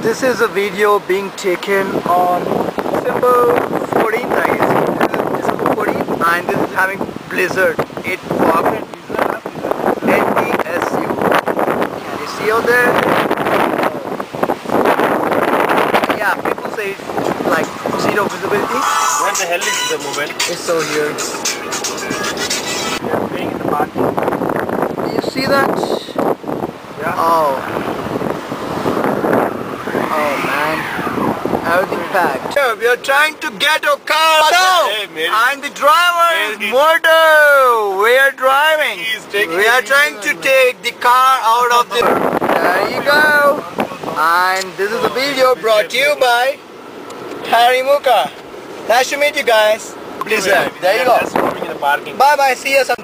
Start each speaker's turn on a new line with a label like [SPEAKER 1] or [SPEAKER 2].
[SPEAKER 1] This is a video being taken on December 14th, I guess. This is December 14th, and this is having Blizzard 8 Fargo NDSU. Can you see out there? Yeah, people say it's like zero visibility.
[SPEAKER 2] Where the hell is the mobile?
[SPEAKER 1] It's over here.
[SPEAKER 2] We are playing in the parking.
[SPEAKER 1] Do you see that?
[SPEAKER 2] Yeah.
[SPEAKER 1] Oh man, everything packed. We are trying to get a car out, and the driver is Mordo. We are driving. We are trying to take the car out of the. There you go. And this is a video brought to you by Muka. Nice to meet you guys. Blizzard. There you go.
[SPEAKER 2] In the parking.
[SPEAKER 1] Bye bye. See you some.